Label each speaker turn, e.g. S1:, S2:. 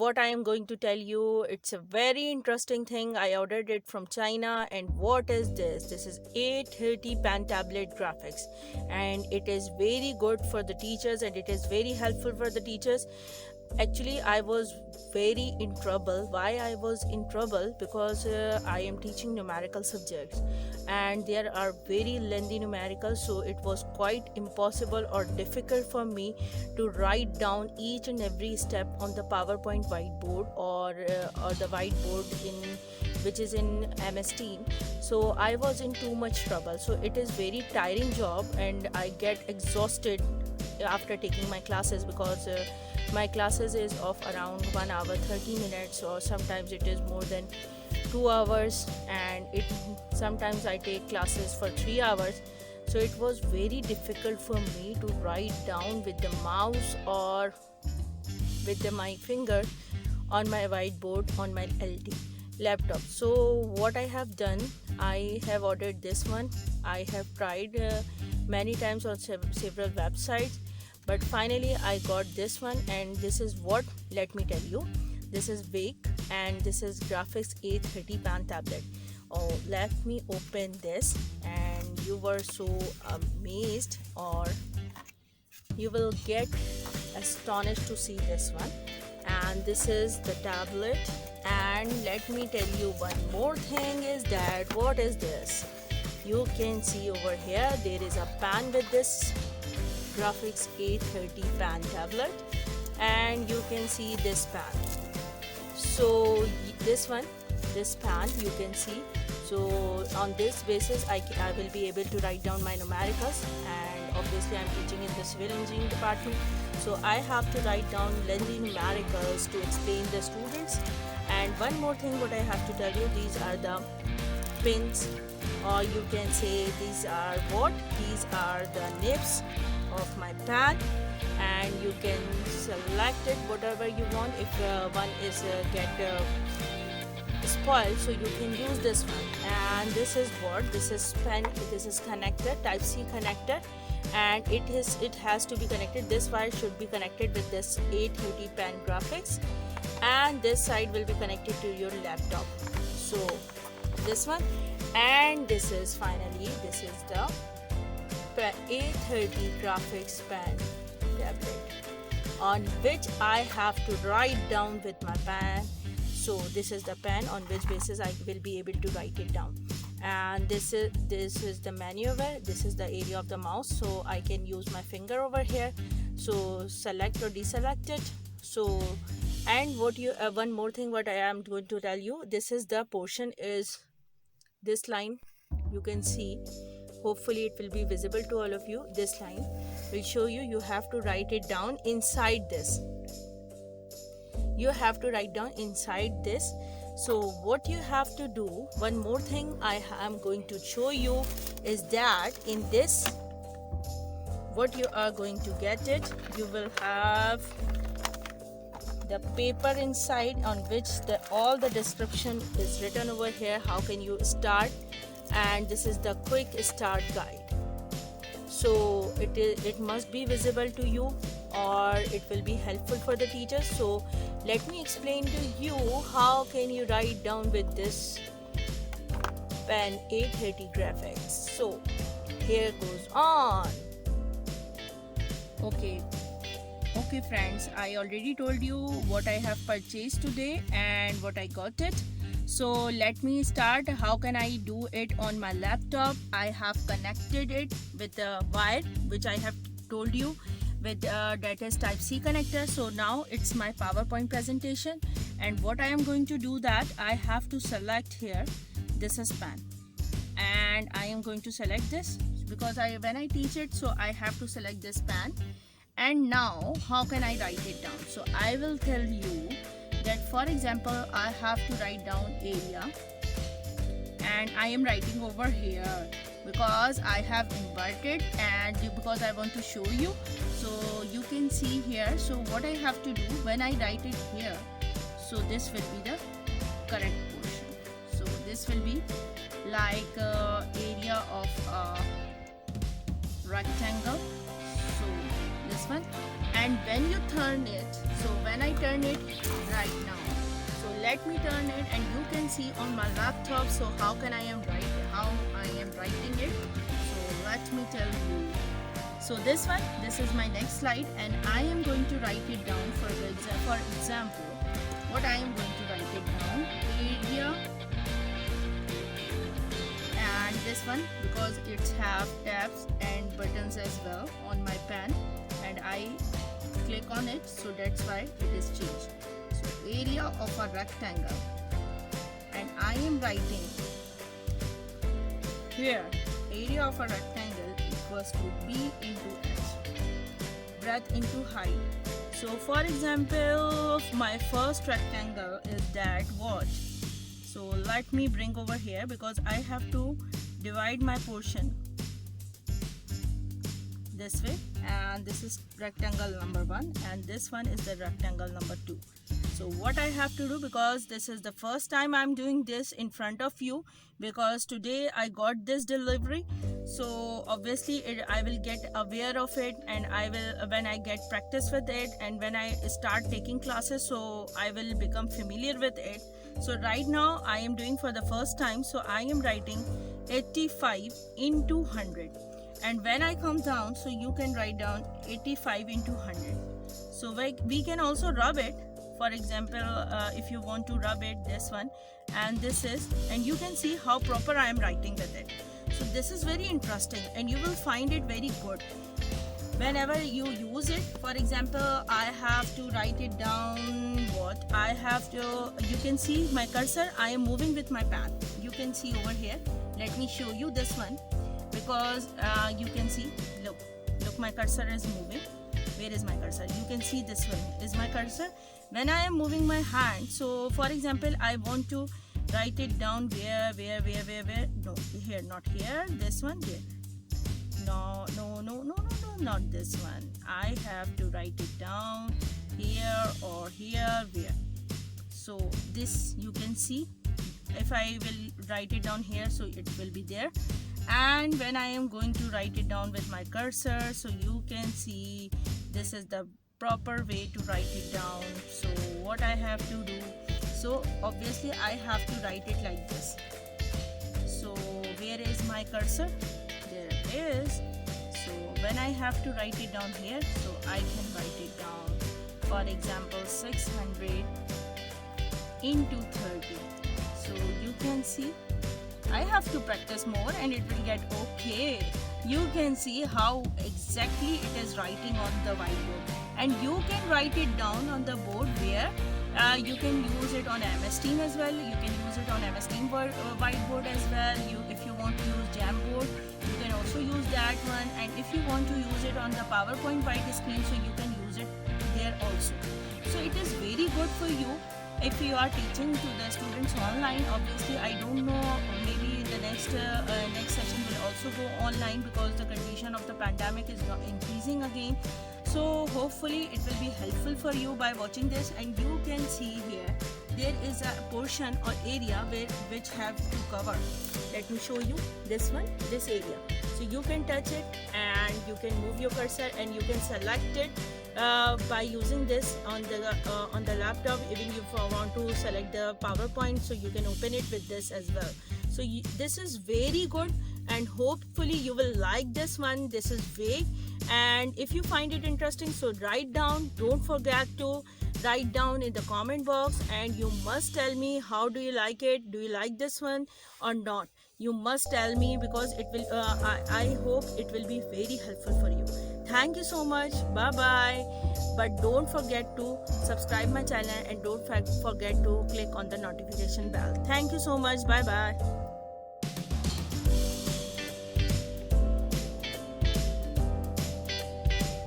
S1: what I am going to tell you, it's a very interesting thing. I ordered it from China, and what is this? This is A30 pan tablet graphics, and it is very good for the teachers, and it is very helpful for the teachers. Actually, I was very in trouble. Why I was in trouble? Because I am teaching numerical subjects, and there are very lengthy numericals, so it was quite impossible or difficult for me to write down each and every step on the PowerPoint whiteboard or the whiteboard in which is in MS Team. So I was in too much trouble. So it is very tiring job, and I get exhausted after taking my classes, because my classes is of around 1 hour 30 minutes, or sometimes it is more than 2 hours, and it sometimes I take classes for 3 hours. So it was very difficult for me to write down with the mouse or with my finger on my whiteboard on my LT laptop. So what I have done, I have ordered this one. I have tried many times on several websites, but finally I got this one, and this is what, let me tell you, this is VEIKK, and this is graphics A30 pan tablet. Oh, let me open this, and you were so amazed, or you will get astonished to see this one. And this is the tablet, and let me tell you one more thing is that, what is this? You can see over here there is a pan with this graphics A30 pan tablet, and you can see this pan. So this pan you can see. So on this basis I will be able to write down my numericals, and obviously I'm teaching in the civil engineering department, so I have to write down lengthy numericals to explain the students. And one more thing what I have to tell you, these are the pins, or you can say these are the nibs of my pan, and you can select it whatever you want. If one is get spoiled, so you can use this one. And this is pen, this is connector, type C connector, and it has to be connected, this wire should be connected with this A30 pan graphics, and this side will be connected to your laptop. So this one, and this is the A30 graphics pen tablet, on which I have to write down with my pen. So this is the pen on which basis I will be able to write it down. And this is the maneuver, this is the area of the mouse, so I can use my finger over here, so select or deselect it. So, and one more thing what I am going to tell you, this is the portion, is this line, you can see, hopefully it will be visible to all of you. This line will show you, you have to write it down inside this. You have to write down inside this. So what you have to do, one more thing I am going to show you, is that in this, what you are going to get it, you will have the paper inside, on which all the description is written over here, how can you start, and this is the quick start guide. So it must be visible to you, or it will be helpful for the teachers. So let me explain to you how can you write down with this pen A30 graphics. So here goes on. Okay friends, I already told you what I have purchased today and what I got it. So let me start. How can I do it on my laptop? I have connected it with the wire which I have told you, with that is type C connector. So now it's my PowerPoint presentation, and what I am going to do, that I have to select here, this is pan, and I am going to select this because when I teach it, so I have to select this pan. And now how can I write it down? So I will tell you that, for example, I have to write down area, and I am writing over here because I have inverted, and because I want to show you, so you can see here. So what I have to do when I write it here, so this will be the correct portion. So this will be like area of rectangle. So this one. And when you turn it, so when I turn it right now, so let me turn it and you can see on my laptop, so how I am writing it. So let me tell you. So this is my next slide, and I am going to write it down for example. What I am going to write it down, area, and this one, because it's have tabs and buttons as well on my pen, and I click on it, so that's why it is changed. So area of a rectangle, and I am writing here, area of a rectangle equals to B into H, breadth into height. So for example, my first rectangle is that what? So let me bring over here, because I have to divide my portion this way, and this is rectangle number 1, and this one is the rectangle number 2. So what I have to do, because this is the first time I'm doing this in front of you, because today I got this delivery, so obviously I will get aware of it, and I will, when I get practice with it and when I start taking classes, so I will become familiar with it. So right now I am doing for the first time, so I am writing 85 into 100, and when I come down, so you can write down 85 into 100. So we can also rub it. For example, if you want to rub it, this one, and this is, and you can see how proper I am writing with it. So this is very interesting, and you will find it very good whenever you use it. For example, I have to write it down. What I have to, you can see my cursor, I am moving with my pen. You can see over here. Let me show you this one, because you can see, look, my cursor is moving. Where is my cursor? You can see this one is my cursor. When I am moving my hand, so for example, I want to write it down where? No, here, not here. This one, here. No, not this one. I have to write it down here or here, where? So this, you can see, if I will write it down here, so it will be there. And when I am going to write it down with my cursor, so you can see this is the proper way to write it down. So what I have to do, so obviously I have to write it like this. So where is my cursor? There it is. So when I have to write it down here, so I can write it down, for example, 600 into 30. So you can see I have to practice more and it will get okay. You can see how exactly it is writing on the whiteboard, and you can write it down on the board where you can use it on MS Team as well. You can use it on MS Team whiteboard as well. If you want to use Jamboard, you can also use that one, and if you want to use it on the PowerPoint white screen, so you can use it there also. So it is very good for you if you are teaching to the students online. Obviously I don't know, maybe the next session will also go online, because the condition of the pandemic is increasing again. So hopefully it will be helpful for you by watching this. And you can see here there is a portion or area which have to cover. Let me show you this one, this area. So you can touch it and you can move your cursor and you can select it by using this on the laptop. Even if you want to select the PowerPoint, so you can open it with this as well. So this is very good, and hopefully you will like this one. This is VEIKK, and if you find it interesting, so write down. Don't forget to write down in the comment box, and you must tell me how do you like it. Do you like this one or not? You must tell me, because it will I hope it will be very helpful for you. Thank you so much. Bye bye. But don't forget to subscribe my channel, and don't forget to click on the notification bell. Thank you so much. Bye bye.